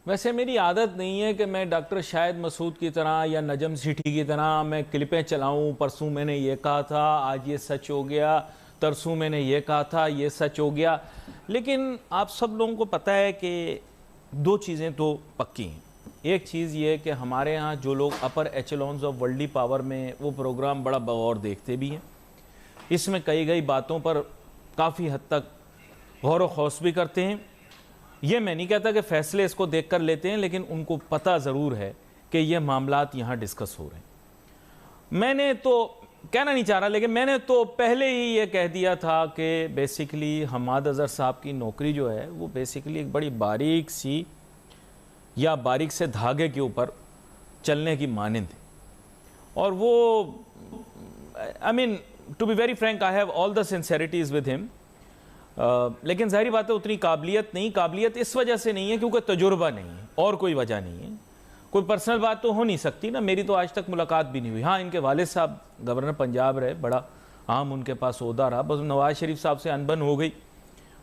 ویسے میری عادت نہیں ہے کہ میں ڈاکٹر شاہد مسعود کی طرح یا نجم سیٹھی کی طرح میں کلپیں چلاؤں، پرسوں میں نے یہ کہا تھا، آج یہ سچ ہو گیا، ترسوں میں نے یہ کہا تھا، یہ سچ ہو گیا. لیکن آپ سب لوگوں کو پتہ ہے کہ دو چیزیں تو پکی ہیں. ایک چیز یہ ہے کہ ہمارے ہاں جو لوگ اپر ایچلونز آف ورلڈی پاور میں وہ پروگرام بڑا بغور دیکھتے بھی ہیں. اس میں کئی گئی باتوں پر کافی حد تک غور و خوض بھی کرتے ہیں. یہ میں نہیں کہتا کہ فیصلے اس کو دیکھ کر لیتے ہیں، لیکن ان کو پتہ ضرور ہے کہ یہ معاملات یہاں ڈسکس ہو رہے ہیں. میں نے تو کہنا نہیں چاہ رہا، لیکن میں نے تو پہلے ہی یہ کہہ دیا تھا کہ بیسیکلی حماد اظہر صاحب کی نوکری جو ہے وہ بیسیکلی ایک بڑی باریک سی یا باریک سے دھاگے کے اوپر چلنے کی مانند ہے. اور وہ I mean to be very frank I have all the sincerities with him. لیکن ظاہری بات ہے اتنی قابلیت اس وجہ سے نہیں ہے کیونکہ تجربہ نہیں ہے، اور کوئی وجہ نہیں ہے. کوئی پرسنل بات تو ہو نہیں سکتی نا، میری تو آج تک ملاقات بھی نہیں ہوئی. ہاں ان کے والد صاحب گورنر پنجاب رہے، بڑا عام ان کے پاس عہدہ رہا، بس نواز شریف صاحب سے انبن ہو گئی،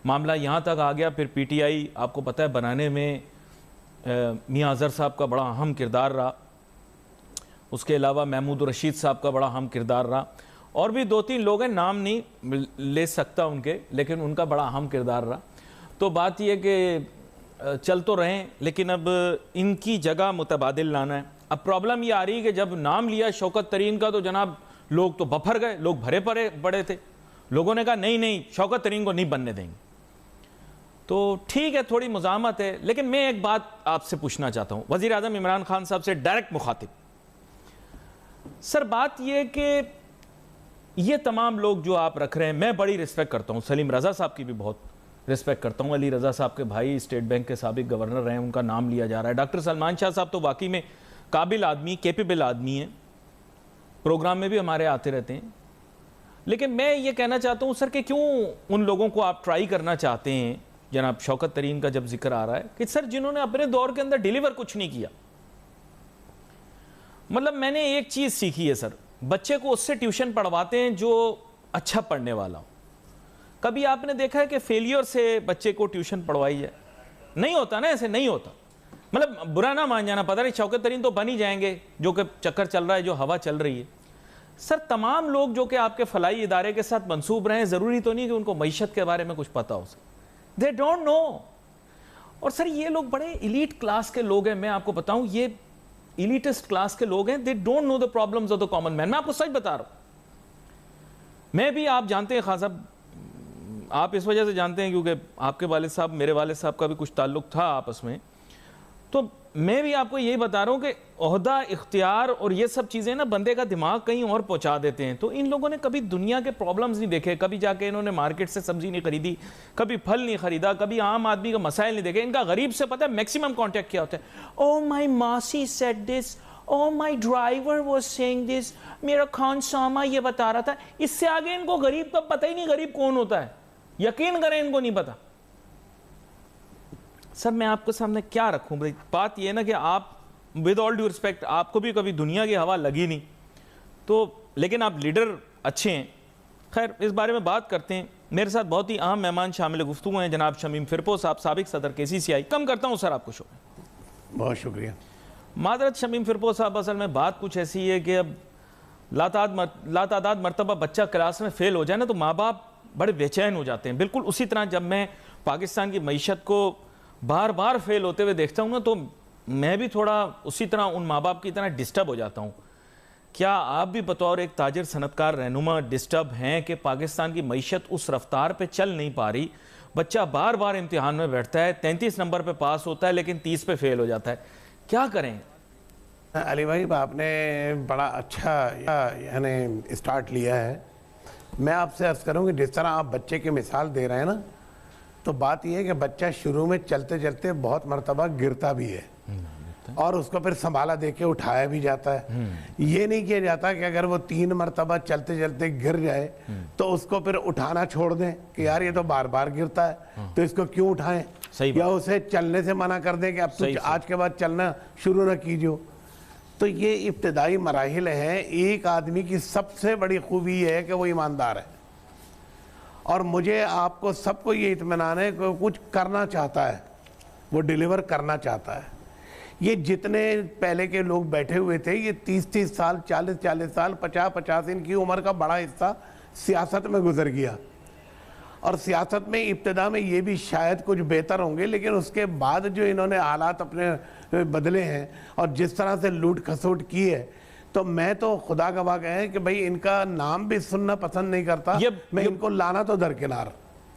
معاملہ یہاں تک آ گیا. پھر پی ٹی آئی آپ کو پتہ ہے بنانے میں میاں اظہر صاحب کا بڑا اہم کردار رہا، اس کے علاوہ محمود رشید صاحب کا بڑا اہم کردار رہا، اور بھی دو تین لوگ ہیں نام نہیں لے سکتا ان کے، لیکن ان کا بڑا اہم کردار رہا. تو بات یہ کہ چل تو رہے ہیں، لیکن اب ان کی جگہ متبادل لانا ہے. اب پرابلم یہ آ رہی ہے کہ جب نام لیا شوکت ترین کا تو جناب لوگ تو بپھر گئے، لوگ بھرے پڑے تھے. لوگوں نے کہا نہیں شوکت ترین کو نہیں بننے دیں گے. تو ٹھیک ہے تھوڑی مزاحمت ہے، لیکن میں ایک بات آپ سے پوچھنا چاہتا ہوں، وزیر اعظم عمران خان صاحب سے ڈائریکٹ مخاطب. سر بات یہ کہ یہ تمام لوگ جو آپ رکھ رہے ہیں، میں بڑی رسپیکٹ کرتا ہوں، سلیم رضا صاحب کی بھی بہت رسپیکٹ کرتا ہوں. علی رضا صاحب کے بھائی اسٹیٹ بینک کے سابق گورنر رہے ہیں، ان کا نام لیا جا رہا ہے. ڈاکٹر سلمان شاہ صاحب تو واقعی میں قابل آدمی، کیپیبل آدمی ہیں، پروگرام میں بھی ہمارے آتے رہتے ہیں. لیکن میں یہ کہنا چاہتا ہوں سر کہ کیوں ان لوگوں کو آپ ٹرائی کرنا چاہتے ہیں. جناب شوکت ترین کا جب ذکر آ رہا ہے کہ سر جنہوں نے اپنے دور کے اندر ڈیلیور کچھ نہیں کیا. مطلب میں نے ایک چیز سیکھی ہے سر، بچے کو اس سے ٹیوشن پڑھواتے ہیں جو اچھا پڑھنے والا ہو. کبھی آپ نے دیکھا ہے کہ فیلیور سے بچے کو ٹیوشن پڑھوائی ہے؟ نہیں ہوتا نا، ایسے نہیں ہوتا. مطلب برا نہ مان جانا، پتہ نہیں شوکت ترین تو بن ہی جائیں گے، جو کہ چکر چل رہا ہے، جو ہوا چل رہی ہے. سر تمام لوگ جو کہ آپ کے فلاحی ادارے کے ساتھ منسوب رہے ہیں، ضروری تو نہیں کہ ان کو معیشت کے بارے میں کچھ پتہ ہو سکے. They don't know. اور سر یہ لوگ بڑے ایلیٹ کلاس کے لوگ ہیں، میں آپ کو بتاؤں یہ ایلیٹسٹ کلاس کے لوگ ہیں. They don't know the problems of the common man. میں آپ کو سچ بتا رہا ہوں. میں بھی، آپ جانتے ہیں خان صاحب، آپ اس وجہ سے جانتے ہیں کیونکہ آپ کے والد صاحب، میرے والد صاحب کا بھی کچھ تعلق تھا آپس میں. تو میں بھی آپ کو یہی بتا رہا ہوں کہ عہدہ، اختیار اور یہ سب چیزیں نا بندے کا دماغ کہیں اور پہنچا دیتے ہیں. تو ان لوگوں نے کبھی دنیا کے پرابلمز نہیں دیکھے، کبھی جا کے انہوں نے مارکیٹ سے سبزی نہیں خریدی، کبھی پھل نہیں خریدا، کبھی عام آدمی کا مسائل نہیں دیکھے. ان کا غریب سے پتہ ہے میکسیمم کانٹیکٹ کیا ہوتا ہے. او مائی ماسی said this, oh my driver was seeing this, میرا خان ساما یہ بتا رہا تھا. اس سے آگے ان کو غریب کا پتہ ہی نہیں، غریب کون ہوتا ہے. یقین کریں ان کو نہیں پتا. سر میں آپ کے سامنے کیا رکھوں، بات یہ نا کہ آپ ود آل ڈیو رسپیکٹ، آپ کو بھی کبھی دنیا کی ہوا لگی نہیں تو، لیکن آپ لیڈر اچھے ہیں. خیر اس بارے میں بات کرتے ہیں. میرے ساتھ بہت ہی اہم مہمان شامل گفتگو ہیں، جناب شمیم فرپو صاحب، سابق صدر KCCI. کم کرتا ہوں سر آپ کو شکریہ. بہت شکریہ. معذرت شمیم فرپو صاحب، اصل میں بات کچھ ایسی ہے کہ اب لاتعداد مرتبہ بچہ کلاس میں فیل ہو جائے نا تو ماں باپ بڑے بے چین ہو جاتے ہیں. بالکل اسی طرح جب میں پاکستان کی معیشت کو بار بار فیل ہوتے ہوئے دیکھتا ہوں نا تو میں بھی تھوڑا اسی طرح ان ماں باپ کی طرح ڈسٹرب ہو جاتا ہوں. کیا آپ بھی بطور ایک تاجر صنعتکار رہنما ڈسٹرب ہیں کہ پاکستان کی معیشت اس رفتار پہ چل نہیں پا رہی؟ بچہ بار بار امتحان میں بیٹھتا ہے، 33 نمبر پہ پاس ہوتا ہے لیکن 30 پہ فیل ہو جاتا ہے. کیا کریں؟ علی بھائی آپ نے بڑا اچھا یعنی اسٹارٹ لیا ہے. میں آپ سے عرض کروں کہ جس طرح آپ بچے کی مثال دے رہے ہیں نا، تو بات یہ ہے کہ بچہ شروع میں چلتے چلتے بہت مرتبہ گرتا بھی ہے اور اس کو پھر سنبھالا دے کے اٹھایا بھی جاتا ہے. یہ نہیں کیا جاتا کہ اگر وہ 3 مرتبہ چلتے چلتے گر جائے تو اس کو پھر اٹھانا چھوڑ دیں کہ یار یہ تو بار بار گرتا ہے تو اس کو کیوں اٹھائیں، یا اسے چلنے سے منع کر دیں کہ اب تو آج کے بعد چلنا شروع نہ کیجو. تو یہ ابتدائی مراحل ہیں. ایک آدمی کی سب سے بڑی خوبی یہ ہے کہ وہ ایماندار ہے، اور مجھے آپ کو سب کو یہ اطمینان ہے کہ کچھ کرنا چاہتا ہے. وہ ڈیلیور کرنا چاہتا ہے. یہ جتنے پہلے کے لوگ بیٹھے ہوئے تھے, یہ 30 سال 40 سال 50 ان کی عمر کا بڑا حصہ سیاست میں گزر گیا. اور سیاست میں ابتدا میں یہ بھی شاید کچھ بہتر ہوں گے, لیکن اس کے بعد جو انہوں نے حالات اپنے بدلے ہیں اور جس طرح سے لوٹ کھسوٹ کی ہے, تو میں تو خدا گواہ ہے کہ بھئی ان کا نام بھی سننا پسند نہیں کرتا. میں ان کو لانا تو درکنار.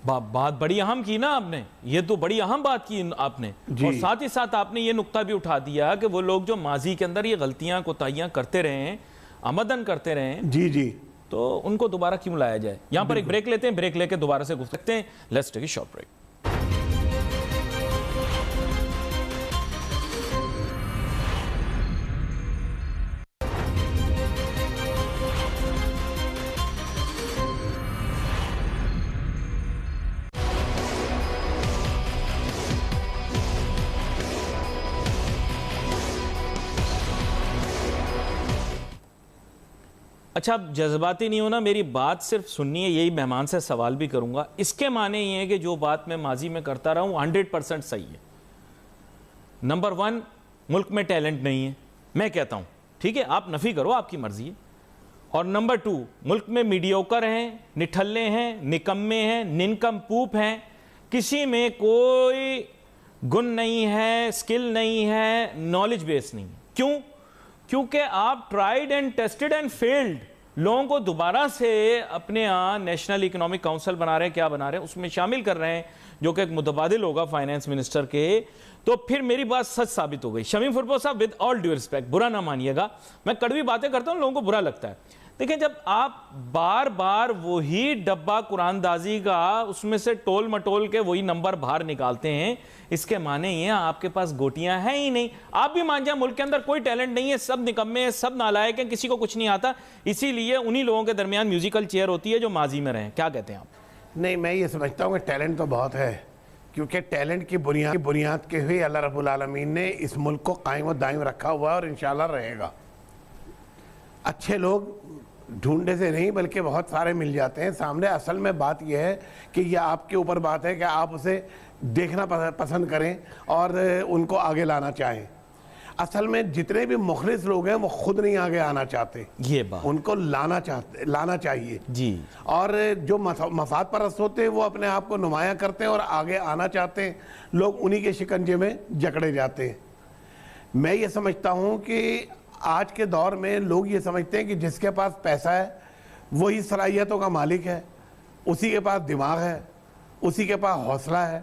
بات بڑی اہم کی نا آپ نے, یہ تو بڑی اہم بات کی آپ نے, اور ساتھ ہی ساتھ آپ نے یہ نقطہ بھی اٹھا دیا کہ وہ لوگ جو ماضی کے اندر یہ غلطیاں کوتاہیاں کرتے رہے ہیں, آمدن کرتے رہے ہیں, جی تو ان کو دوبارہ کیوں لایا جائے. یہاں پر ایک بریک لیتے ہیں, بریک لے کے دوبارہ سے گفتگو کرتے ہیں. Let's take a short break. اچھا, اب جذباتی نہیں ہونا, میری بات صرف سننی ہے. یہی مہمان سے سوال بھی کروں گا. اس کے معنی یہ ہے کہ جو بات میں ماضی میں کرتا رہا ہوں 100% صحیح ہے. نمبر 1, ملک میں ٹیلنٹ نہیں ہے, میں کہتا ہوں ٹھیک ہے, آپ نفی کرو, آپ کی مرضی ہے. اور نمبر 2, ملک میں میڈیوکر ہیں, نٹھلے ہیں, نکمے ہیں, ننکم پوپ ہیں, کسی میں کوئی گن نہیں ہے, سکل نہیں ہے, نالج بیس نہیں ہے. کیوں؟ کیونکہ آپ tried and tested and field لوگوں کو دوبارہ سے اپنے ہاں نیشنل اکنامک کاؤنسل بنا رہے ہیں, کیا بنا رہے ہیں, اس میں شامل کر رہے ہیں, جو کہ ایک متبادل ہوگا فائنانس منسٹر کے. تو پھر میری بات سچ ثابت ہو گئی. شمیم فرپور صاحب, ود آل ڈیو ریسپیکٹ, برا نہ مانیے گا, میں کڑوی باتیں کرتا ہوں, لوگوں کو برا لگتا ہے. دیکھیں, جب آپ بار بار وہی ڈبہ قرآن دازی کا اس میں سے ٹول مٹول کے وہی نمبر باہر نکالتے ہیں, اس کے معنی یہ ہیں آپ کے پاس گوٹیاں ہیں ہی نہیں. آپ بھی مان جائیں ملک کے اندر کوئی ٹیلنٹ نہیں ہے, سب نکمے ہیں, سب نالائق ہیں, کسی کو کچھ نہیں آتا. اسی لیے انہی لوگوں کے درمیان میوزیکل چیئر ہوتی ہے جو ماضی میں رہے. کیا کہتے ہیں آپ؟ نہیں, میں یہ سمجھتا ہوں کہ ٹیلنٹ تو بہت ہے, کیونکہ ٹیلنٹ کی بنیاد کے ہوئے اللہ رب العالمین نے اس ملک کو قائم و دائم رکھا ہوا ہے, اور انشاءاللہ رہے گا. اچھے لوگ ڈھونڈنے سے نہیں بلکہ بہت سارے مل جاتے ہیں سامنے. اصل میں بات یہ ہے کہ یہ آپ کے اوپر بات ہے کہ آپ اسے دیکھنا پسند کریں اور ان کو آگے لانا چاہیں. اصل میں جتنے بھی مخلص لوگ ہیں وہ خود نہیں آگے آنا چاہتے, یہ بات ان کو لانا چاہیے. جی. اور جو مفاد پرست ہوتے ہیں وہ اپنے آپ کو نمایاں کرتے ہیں اور آگے آنا چاہتے ہیں, لوگ انہی کے شکنجے میں جکڑے جاتے ہیں. میں یہ سمجھتا ہوں کہ آج کے دور میں لوگ یہ سمجھتے ہیں کہ جس کے پاس پیسہ ہے وہی صلاحیتوں کا مالک ہے, اسی کے پاس دماغ ہے, اسی کے پاس حوصلہ ہے.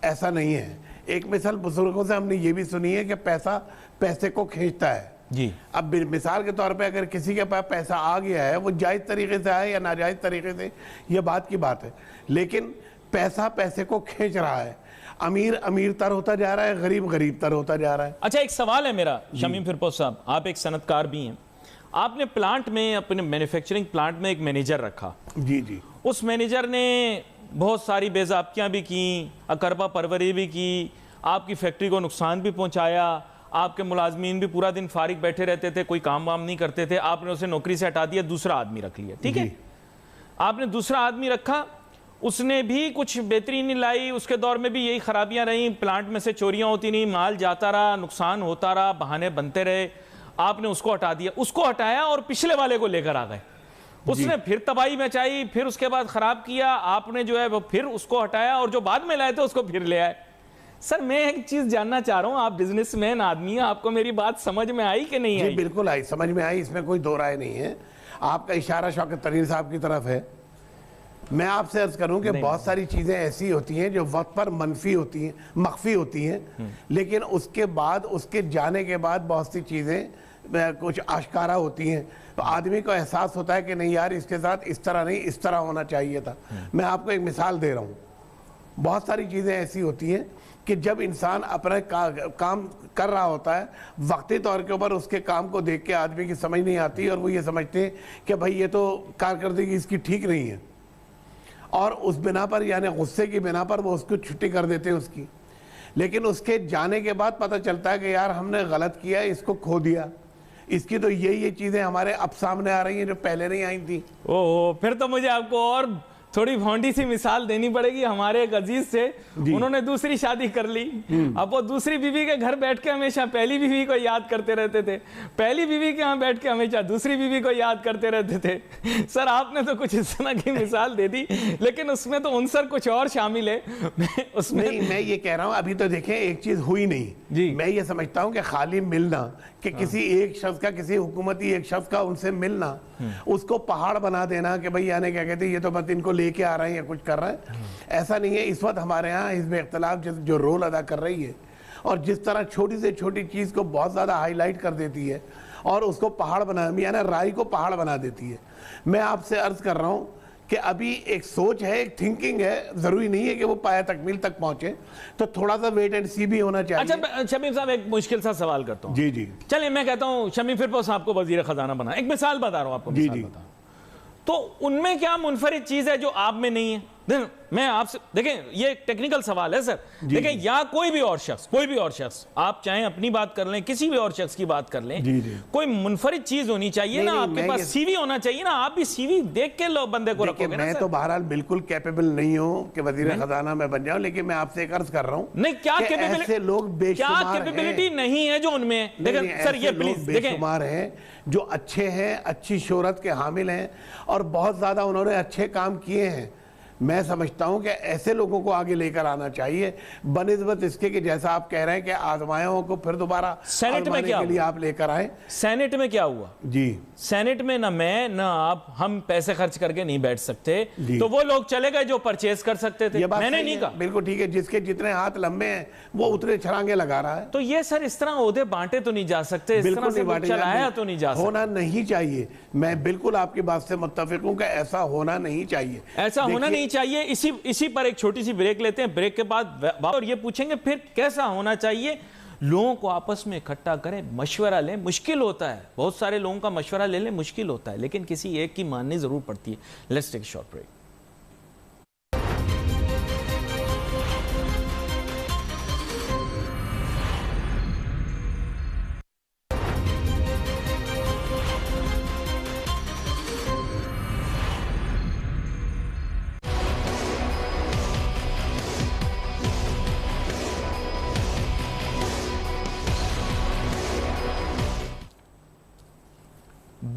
ایسا نہیں ہے. ایک مثال بزرگوں سے ہم نے یہ بھی سنی ہے کہ پیسہ پیسے کو کھینچتا ہے. جی. اب مثال کے طور پہ اگر کسی کے پاس پیسہ آ گیا ہے, وہ جائز طریقے سے آئے یا ناجائز طریقے سے, یہ بات کی بات ہے, لیکن پیسہ پیسے کو کھینچ رہا ہے. امیر تر ہوتا جا رہا ہے, غریب تر ہوتا جا رہا ہے. اچھا, ایک سوال ہے میرا شمیم فرپور صاحب, آپ ایک صنعت کار بھی ہیں, آپ نے پلانٹ میں, اپنے مینوفیکچرنگ پلانٹ میں ایک مینیجر رکھا. جی. اس مینیجر نے بہت ساری بے ضابطیاں بھی کیں, اکربہ پروری بھی کی, آپ کی فیکٹری کو نقصان بھی پہنچایا, آپ کے ملازمین بھی پورا دن فارغ بیٹھے رہتے تھے, کوئی کام وام نہیں کرتے تھے. آپ نے اسے نوکری سے ہٹا دیا, دوسرا آدمی رکھ لیا. ٹھیک ہے, آپ نے دوسرا آدمی رکھا, اس نے بھی کچھ بہتری نہیں لائی. اس کے دور میں بھی یہی خرابیاں رہیں, پلانٹ میں سے چوریاں ہوتی نہیں, مال جاتا رہا, نقصان ہوتا رہا, بہانے بنتے رہے. آپ نے اس کو ہٹا دیا, اس کو ہٹایا اور پچھلے والے کو لے کر آ گئے. اس نے پھر تباہی مچائی, پھر اس کے بعد خراب کیا. آپ نے جو ہے وہ پھر اس کو ہٹایا, اور جو بعد میں لائے تھے اس کو پھر لے آئے. سر, میں ایک چیز جاننا چاہ رہا ہوں, آپ بزنس مین آدمی ہیں, آپ کو میری بات سمجھ میں آئی کہ نہیں آئی؟ جی بالکل آئی, سمجھ میں آئی, اس میں کوئی دو رائے نہیں ہے. آپ کا اشارہ شوکت طرین صاحب کی طرف ہے. میں آپ سے عرض کروں کہ بہت ساری چیزیں ایسی ہوتی ہیں جو وقت پر مخفی ہوتی ہیں, لیکن اس کے بعد, اس کے جانے کے بعد بہت سی چیزیں کچھ آشکارا ہوتی ہیں, تو آدمی کو احساس ہوتا ہے کہ نہیں یار, اس کے ساتھ اس طرح نہیں, اس طرح ہونا چاہیے تھا. میں آپ کو ایک مثال دے رہا ہوں. بہت ساری چیزیں ایسی ہوتی ہیں کہ جب انسان اپنا کام کر رہا ہوتا ہے, وقتی طور کے اوپر اس کے کام کو دیکھ کے آدمی کی سمجھ نہیں آتی, اور وہ یہ سمجھتے ہیں کہ بھائی یہ تو کارکردگی اس کی ٹھیک نہیں ہے, اور اس بنا پر, یعنی غصے کی بنا پر وہ اس کو چھٹی کر دیتے ہیں اس کی. لیکن اس کے جانے کے بعد پتہ چلتا ہے کہ یار ہم نے غلط کیا, اس کو کھو دیا. اس کی تو یہ چیزیں ہمارے اب سامنے آ رہی ہیں جو پہلے نہیں آئی تھی. پھر تو مجھے آپ کو اور تھوڑی بھونڈی سی مثال دینی پڑے گی. ہمارے ایک عزیز سے, انہوں نے دوسری شادی کر لی. اب وہ دوسری بیوی کے گھر بیٹھ کے ہمیشہ پہلی بیوی کو یاد کرتے رہتے تھے, پہلی بیوی کے ہاں بیٹھ کے ہمیشہ دوسری بیوی کو یاد کرتے رہتے تھے. سر آپ نے تو کچھ اس طرح کی مثال دے دی, لیکن اس میں تو عنصر کچھ اور شامل ہے. اس میں نہیں, میں یہ کہہ رہا ہوں ابھی تو دیکھیں ایک چیز ہوئی نہیں. میں یہ سمجھتا ہوں کہ خالی ملنا, کہ کسی ایک شخص کا, کسی حکومتی ایک شخص کا ان سے ملنا, اس کو پہاڑ بنا دینا کہ بھئی یعنی کیا کہتے ہیں یہ تو بس ان کو لے کے آ رہے ہیں یا کچھ کر رہے ہیں, ایسا نہیں ہے. اس وقت ہمارے ہاں حزب اختلاف جو رول ادا کر رہی ہے, اور جس طرح چھوٹی سے چھوٹی چیز کو بہت زیادہ ہائی لائٹ کر دیتی ہے اور اس کو پہاڑ بنا, یعنی رائے کو پہاڑ بنا دیتی ہے. میں آپ سے عرض کر رہا ہوں کہ ابھی ایک سوچ ہے, ایک تھنکنگ ہے, ضروری نہیں ہے کہ وہ پایہ تکمیل تک پہنچے, تو تھوڑا سا ویٹ اینڈ سی بھی ہونا چاہیے. اچھا شمیم صاحب, ایک مشکل سا سوال کرتا ہوں. جی جی چلیے میں کہتا ہوں شمیم فرپو صاحب کو وزیر خزانہ بنا, ایک مثال بتا رہا ہوں آپ کو, مثال بتا رہا ہوں, تو ان میں کیا منفرد چیز ہے جو آپ میں نہیں ہے؟ میں آپ سے, دیکھیں یہ ایک ٹیکنیکل سوال ہے سر, دیکھیں یا کوئی بھی اور شخص, آپ چاہیں اپنی بات کر لیں, کسی بھی اور شخص کی بات کر لیں, کوئی منفرد چیز ہونی چاہیے نا, آپ کے پاس سی وی ہونا چاہیے نا, آپ بھی سی وی دیکھ کے لو بندے کو رکھو گے نا. میں تو بہرحال بالکل کیپیبل نہیں ہوں کہ وزیر خزانہ میں بن جاؤں, لیکن میں آپ سے ایک عرض کر رہا ہوں نہیں, کیا ایسے لوگ بے کیپیبلٹی نہیں ہے جو ان میں ہے. دیکھیں سر, یہ پلیز بے شمار ہیں جو اچھے ہیں, اچھی شہرت کے حامل ہیں, اور بہت زیادہ انہوں نے اچھے کام کیے ہیں. میں سمجھتا ہوں کہ ایسے لوگوں کو آگے لے کر آنا چاہیے, بنسبت اس کے کہ جیسا آپ کہہ رہے ہیں کہ آزمائیوں کو پھر دوبارہ آزمانے کے لیے آپ لے کر آئیں. سینٹ میں کیا ہوا؟ جی سینٹ میں نہ میں نہ آپ, ہم پیسے خرچ کر کے نہیں بیٹھ سکتے, تو وہ لوگ چلے گئے جو پرچیز کر سکتے تھے. میں نے نہیں کہا, بالکل ٹھیک ہے, جس کے جتنے ہاتھ لمبے ہیں وہ اتنے چھلانگے لگا رہا ہے. تو یہ سر اس طرح عہدے بانٹے تو نہیں جا سکتے, اس طرح سے چلایا تو نہیں جا سکتا. ہونا نہیں چاہیے. میں بالکل آپ کی بات سے متفق ہوں کہ ایسا ہونا نہیں چاہیے, ایسا ہونا نہیں چاہیے. اسی پر ایک چھوٹی سی بریک لیتے ہیں, بریک کے بعد اور یہ پوچھیں گے پھر کیسا ہونا چاہیے. لوگوں کو آپس میں اکٹھا کریں, مشورہ لیں, مشکل ہوتا ہے, بہت سارے لوگوں کا مشورہ لے لیں, مشکل ہوتا ہے, لیکن کسی ایک کی ماننی ضرور پڑتی ہے. Let's take a short break.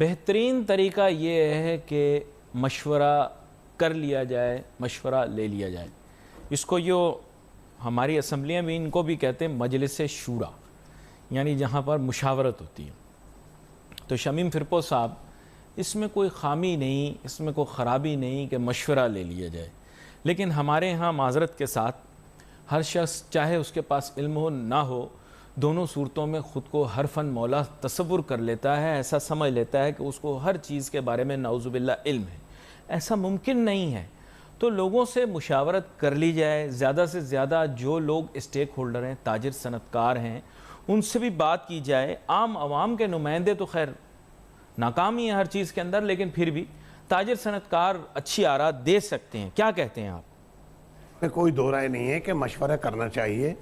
بہترین طریقہ یہ ہے کہ مشورہ کر لیا جائے, مشورہ لے لیا جائے. اس کو جو ہماری اسمبلیاں بھی ان کو بھی کہتے ہیں مجلس شورا, یعنی جہاں پر مشاورت ہوتی ہے. تو شمیم فرپو صاحب, اس میں کوئی خامی نہیں, اس میں کوئی خرابی نہیں کہ مشورہ لے لیا جائے, لیکن ہمارے ہاں معذرت کے ساتھ ہر شخص چاہے اس کے پاس علم ہو نہ ہو, دونوں صورتوں میں خود کو ہر فن مولا تصور کر لیتا ہے, ایسا سمجھ لیتا ہے کہ اس کو ہر چیز کے بارے میں نعوذ باللہ علم ہے. ایسا ممکن نہیں ہے. تو لوگوں سے مشاورت کر لی جائے, زیادہ سے زیادہ جو لوگ اسٹیک ہولڈر ہیں, تاجر صنعت کار ہیں, ان سے بھی بات کی جائے. عام عوام کے نمائندے تو خیر ناکام ہی ہیں ہر چیز کے اندر, لیکن پھر بھی تاجر صنعت کار اچھی آراء دے سکتے ہیں. کیا کہتے ہیں آپ؟ کوئی دو رائے نہیں ہے کہ مشورہ کرنا چاہیے,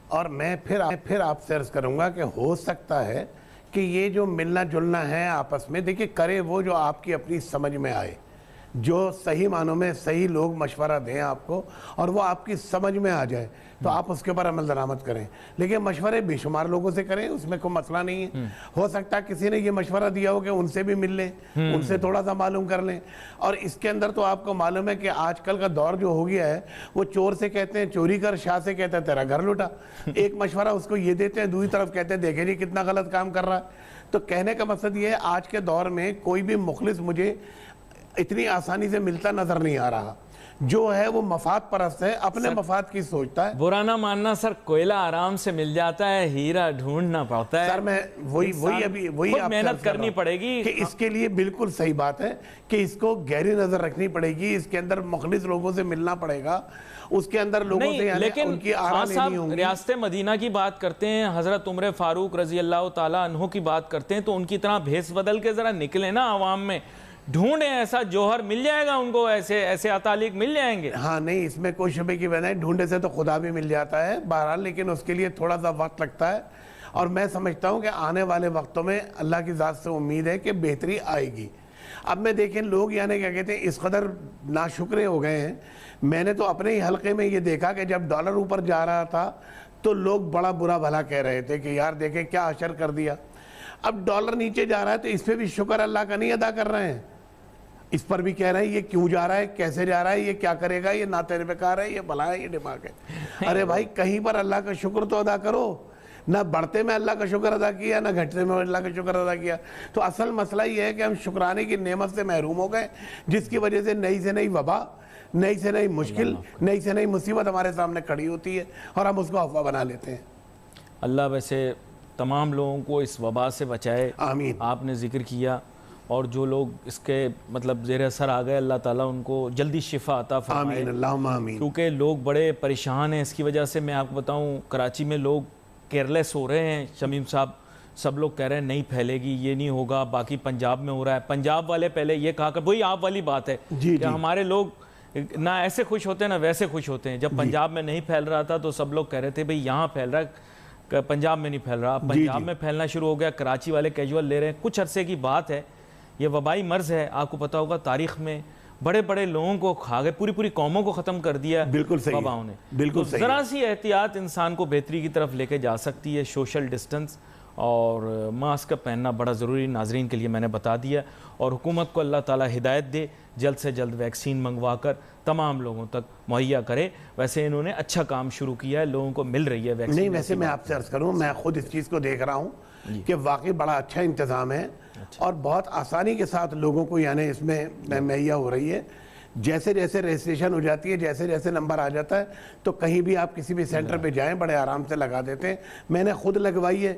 اور میں پھر آپ سے عرض کروں گا کہ ہو سکتا ہے کہ یہ جو ملنا جلنا ہے آپس میں, دیکھیں کرے وہ جو آپ کی اپنی سمجھ میں آئے, جو صحیح معنوں میں صحیح لوگ مشورہ دیں آپ کو اور وہ آپ کی سمجھ میں آ جائے, تو آپ اس کے اوپر عمل درآمد کریں. لیکن مشورے بے شمار لوگوں سے کریں, اس میں کوئی مسئلہ نہیں ہے. ہو سکتا ہے کسی نے یہ مشورہ دیا ہو کہ ان سے بھی مل لیں, ان سے تھوڑا سا معلوم کر لیں. اور اس کے اندر تو آپ کو معلوم ہے کہ آج کل کا دور جو ہو گیا ہے, وہ چور سے کہتے ہیں چوری کر, شاہ سے کہتے ہیں تیرا گھر لوٹا. ایک مشورہ اس کو یہ دیتے ہیں, دوسری طرف کہتے ہیں دیکھیں جی کتنا غلط کام کر رہا ہے. تو کہنے کا مقصد یہ ہے, آج کے دور میں کوئی بھی مخلص مجھے اتنی آسانی سے ملتا نظر نہیں آ رہا. جو ہے وہ مفاد پرست ہے, اپنے مفاد کی سوچتا ہے. برا نہ ماننا سر, کوئلہ آرام سے مل جاتا ہے, ہیرا ڈھونڈنا پڑتا ہے. سر میں وہی آپ محنت کرنی پڑے گی کہ اس کے لیے بالکل صحیح بات ہے کہ اس کو گہری نظر رکھنی پڑے گی, اس کے اندر مخلص لوگوں سے ملنا پڑے گا, اس کے اندر لوگوں سے لیکن ان کی آراء لینی ہوں گی. ریاست مدینہ کی بات کرتے ہیں, حضرت عمر فاروق رضی اللہ تعالیٰ عنہ کی بات کرتے ہیں, تو ان کی طرح بھیس بدل کے ذرا نکلے نا عوام میں, ڈھونڈیں, ایسا جوہر مل جائے گا ان کو, ایسے اتالق مل جائیں گے. ہاں نہیں, اس میں کوئی شبے کی بات نہیں, ڈھونڈے سے تو خدا بھی مل جاتا ہے بہرحال, لیکن اس کے لیے تھوڑا سا وقت لگتا ہے. اور میں سمجھتا ہوں کہ آنے والے وقتوں میں اللہ کی ذات سے امید ہے کہ بہتری آئے گی. اب میں دیکھیں لوگ یعنی کیا کہتے ہیں اس قدر ناشکرے ہو گئے ہیں. میں نے تو اپنے ہی حلقے میں یہ دیکھا کہ جب ڈالر اوپر جا رہا تھا تو لوگ بڑا برا بھلا کہہ رہے تھے کہ یار دیکھیں کیا اشر کر دیا. اب ڈالر نیچے جا رہا ہے تو اس پہ بھی شکر اللہ کا نہیں ادا کر رہے ہیں, اس پر بھی کہہ رہے ہیں یہ کیوں جا رہا ہے, کیسے جا رہا ہے, یہ کیا کرے گا, یہ ناطے پہ کہا رہا ہے, یہ بھلا ہے, یہ دماغ ہے. ارے بھائی کہیں پر اللہ کا شکر تو ادا کرو. نہ بڑھتے میں اللہ کا شکر ادا کیا, نہ گھٹتے میں اللہ کا شکر ادا کیا. تو اصل مسئلہ یہ ہے کہ ہم شکرانے کی نعمت سے محروم ہو گئے, جس کی وجہ سے نئی سے نئی وبا, نئی سے نئی مشکل, نئی سے نئی مصیبت ہمارے سامنے کھڑی ہوتی ہے اور ہم اس کو افواہ بنا لیتے ہیں. اللہ ویسے تمام لوگوں کو اس وبا سے بچائے. آمین. آپ نے ذکر کیا, اور جو لوگ اس کے مطلب زیر اثر آ گئے, اللہ تعالیٰ ان کو جلدی شفا عطا فرمائے. آمین اللہم آمین. کیونکہ لوگ بڑے پریشان ہیں اس کی وجہ سے. میں آپ کو بتاؤں کراچی میں لوگ کیئرلیس ہو رہے ہیں شمیم صاحب. سب لوگ کہہ رہے ہیں نہیں پھیلے گی, یہ نہیں ہوگا. باقی پنجاب میں ہو رہا ہے. پنجاب والے پہلے یہ کہا کہ وہی آپ والی بات ہے کہ ہمارے لوگ نہ ایسے خوش ہوتے ہیں نہ ویسے خوش ہوتے ہیں. جب پنجاب میں نہیں پھیل رہا تھا تو سب لوگ کہہ رہے تھے بھئی یہاں پھیل رہا ہے, پنجاب میں نہیں پھیل رہا. پنجاب میں پھیلنا شروع ہو گیا. کراچی والے کیجول لے رہے ہیں. کچھ عرصے کی بات ہے, یہ وبائی مرض ہے. آپ کو پتا ہوگا تاریخ میں بڑے بڑے لوگوں کو کھا گئے, پوری پوری قوموں کو ختم کر دیا وباؤں نے. بالکل صحیح. ذرا سی احتیاط انسان کو بہتری کی طرف لے کے جا سکتی ہے. سوشل ڈسٹنس اور ماسک کا پہننا بڑا ضروری. ناظرین کے لیے میں نے بتا دیا, اور حکومت کو اللہ تعالیٰ ہدایت دے, جلد سے جلد ویکسین منگوا کر تمام لوگوں تک مہیا کرے. ویسے انہوں نے اچھا کام شروع کیا ہے, لوگوں کو مل رہی ہے ویکسین. نہیں ویسے میں آپ سے عرض کروں, میں خود اس چیز کو دیکھ رہا ہوں کہ واقعی بڑا اچھا انتظام ہے اور بہت آسانی کے ساتھ لوگوں کو یعنی اس میں مہیا ہو رہی ہے. جیسے جیسے رجسٹریشن ہو جاتی ہے, جیسے جیسے نمبر آ جاتا ہے, تو کہیں بھی آپ کسی بھی سینٹر پہ جائیں بڑے آرام سے لگا دیتے ہیں. میں نے خود لگوائی ہے,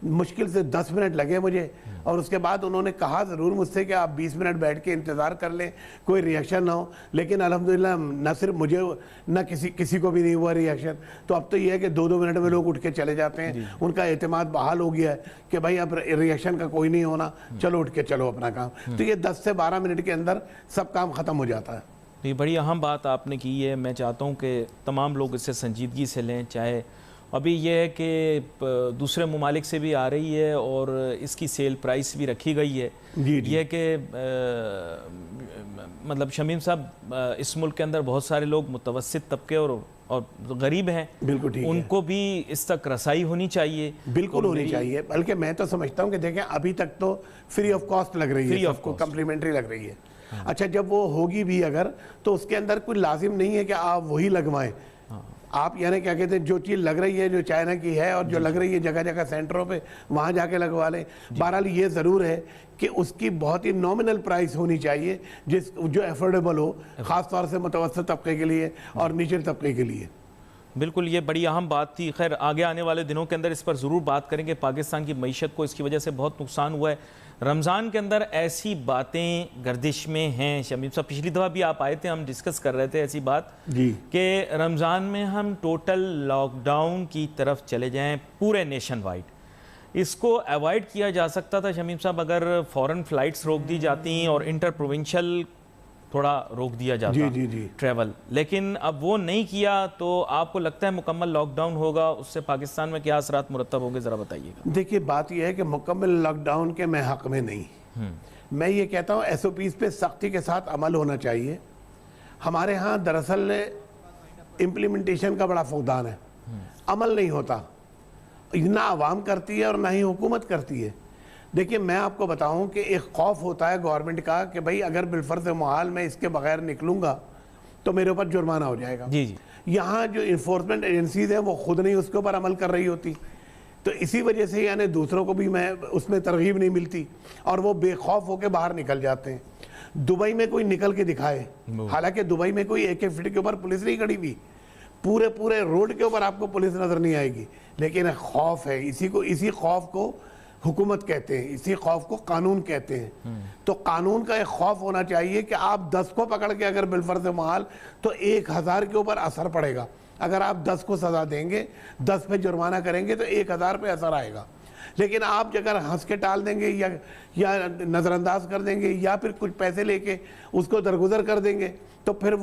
مشکل سے 10 منٹ لگے مجھے, اور اس کے بعد انہوں نے کہا ضرور مجھ سے کہ آپ 20 منٹ بیٹھ کے انتظار کر لیں, کوئی ریئیکشن نہ ہو. لیکن الحمدللہ نہ صرف مجھے نہ کسی کو بھی نہیں ہوا ریئیکشن. تو اب تو یہ ہے کہ 2-2 منٹ میں لوگ اٹھ کے چلے جاتے ہیں. ان کا اعتماد بحال ہو گیا ہے کہ بھائی اب ریئیکشن کا کوئی نہیں ہونا, چلو اٹھ کے چلو اپنا کام. تو یہ 10 سے 12 منٹ کے اندر سب کام ختم ہو جاتا ہے. یہ بڑی اہم بات آپ نے کی ہے. میں چاہتا ہوں کہ تمام لوگ اس سے سنجیدگی سے لیں. چاہے ابھی یہ ہے کہ دوسرے ممالک سے بھی آ رہی ہے اور اس کی سیل پرائس بھی رکھی گئی ہے. یہ کہ مطلب شمیم صاحب اس ملک کے اندر بہت سارے لوگ متوسط طبقے اور غریب ہیں, ان کو بھی اس تک رسائی ہونی چاہیے. بالکل ہونی چاہیے. بلکہ میں تو سمجھتا ہوں کہ دیکھیں ابھی تک تو فری آف کاسٹ لگ رہی ہے, سب کو کمپلیمنٹری لگ رہی ہے. اچھا جب وہ ہوگی بھی اگر, تو اس کے اندر کوئی لازم نہیں ہے کہ آپ وہی لگوائیں. آپ یعنی کیا کہتے ہیں جو چیز لگ رہی ہے جو چائنا کی ہے اور جو لگ رہی ہے جگہ جگہ سینٹروں پہ, وہاں جا کے لگوا لیں. بہرحال یہ ضرور ہے کہ اس کی بہت ہی نومنل پرائس ہونی چاہیے جو افورڈیبل ہو, خاص طور سے متوسط طبقے کے لیے اور نیچے طبقے کے لیے. بالکل, یہ بڑی اہم بات تھی. خیر آگے آنے والے دنوں کے اندر اس پر ضرور بات کریں گے. پاکستان کی معیشت کو اس کی وجہ سے بہت نقصان ہوا ہے. رمضان کے اندر ایسی باتیں گردش میں ہیں شمیم صاحب, پچھلی دفعہ بھی آپ آئے تھے, ہم ڈسکس کر رہے تھے ایسی بات کہ رمضان میں ہم ٹوٹل لاک ڈاؤن کی طرف چلے جائیں پورے نیشن وائڈ. اس کو ایوائڈ کیا جا سکتا تھا شمیم صاحب اگر فورن فلائٹس روک دی جاتی اور انٹر پروونشل تھوڑا روک دیا جاتا ٹریول, لیکن اب وہ نہیں کیا. تو آپ کو لگتا ہے مکمل لاک ڈاؤن ہوگا, اس سے پاکستان میں کیا اثرات مرتب ہوں گے, ذرا بتائیے گا. دیکھیے بات یہ ہے کہ مکمل لاک ڈاؤن کے میں حق میں نہیں. میں یہ کہتا ہوں ایس او پیز پہ سختی کے ساتھ عمل ہونا چاہیے. ہمارے ہاں دراصل امپلیمنٹیشن کا بڑا فقدان ہے, عمل نہیں ہوتا. نہ عوام کرتی ہے اور نہ ہی حکومت کرتی ہے. دیکھیں میں آپ کو بتاؤں کہ ایک خوف ہوتا ہے گورنمنٹ کا کہ بھئی اگر بالفرض محال میں اس کے بغیر نکلوں گا تو میرے اوپر جرمانہ ہو جائے گا. یہاں جو انفورسمنٹ ایجنسیز ہیں وہ خود نہیں اس کے اوپر عمل کر رہی ہوتی, تو اسی وجہ سے یعنی دوسروں کو بھی میں اس میں ترغیب نہیں ملتی اور وہ بے خوف ہو کے باہر نکل جاتے ہیں. دبئی میں کوئی نکل کے دکھائے, حالانکہ دبئی میں کوئی ایک ایک فٹ کے اوپر پولیس نہیں کھڑی ہوئی, پورے روڈ کے اوپر آپ کو پولیس نظر نہیں آئے گی, لیکن خوف ہے. اسی خوف کو حکومت کہتے ہیں, اسی خوف کو قانون کہتے ہیں. تو قانون کا ایک خوف ہونا چاہیے کہ آپ 10 کو پکڑ کے اگر بالفرض محال تو 1000 کے اوپر اثر پڑے گا. اگر آپ 10 کو سزا دیں گے, 10 پہ جرمانہ کریں گے تو 1000 پہ اثر آئے گا. لیکن آپ اگر ہنس کے ٹال دیں گے یا نظر انداز کر دیں گے یا پھر کچھ پیسے لے کے اس کو درگزر کر دیں گے تو پھر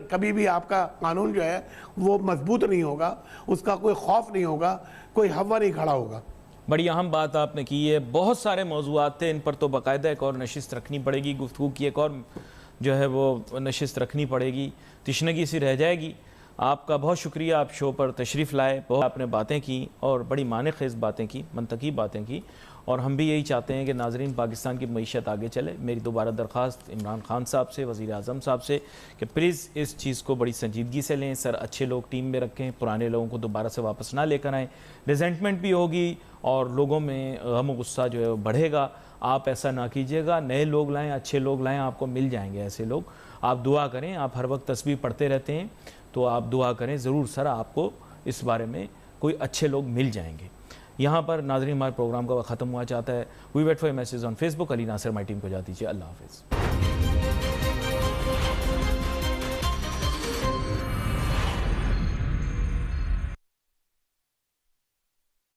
کبھی بھی آپ کا قانون جو ہے وہ مضبوط نہیں ہوگا, اس کا کوئی خوف نہیں ہوگا, کوئی ہوا نہیں کھڑا ہوگا. بڑی اہم بات آپ نے کی ہے. بہت سارے موضوعات تھے, ان پر تو باقاعدہ ایک اور نشست رکھنی پڑے گی, گفتگو کی ایک اور جو ہے وہ نشست رکھنی پڑے گی, تشنگی سی رہ جائے گی. آپ کا بہت شکریہ, آپ شو پر تشریف لائے, بہت آپ نے باتیں کی اور بڑی معنی خیز باتیں کی, منطقی باتیں کی, اور ہم بھی یہی چاہتے ہیں کہ ناظرین پاکستان کی معیشت آگے چلے. میری دوبارہ درخواست عمران خان صاحب سے, وزیر اعظم صاحب سے, کہ پلیز اس چیز کو بڑی سنجیدگی سے لیں, سر اچھے لوگ ٹیم میں رکھیں, پرانے لوگوں کو دوبارہ سے واپس نہ لے کر آئیں. ریزنٹمنٹ بھی ہوگی اور لوگوں میں غم و غصہ جو ہے وہ بڑھے گا. آپ ایسا نہ کیجیے گا, نئے لوگ لائیں, اچھے لوگ لائیں, آپ کو مل جائیں گے ایسے لوگ. آپ دعا کریں, آپ ہر وقت تسبیح پڑھتے رہتے ہیں, تو آپ دعا کریں ضرور سر, آپ کو اس بارے میں کوئی اچھے لوگ مل جائیں گے. یہاں پر ناظرین ہمارے پروگرام کا وقت ختم ہوا چاہتا ہے. We wait for message on Facebook. Ali Nasir my team کو جاتی ہے. اللہ حافظ.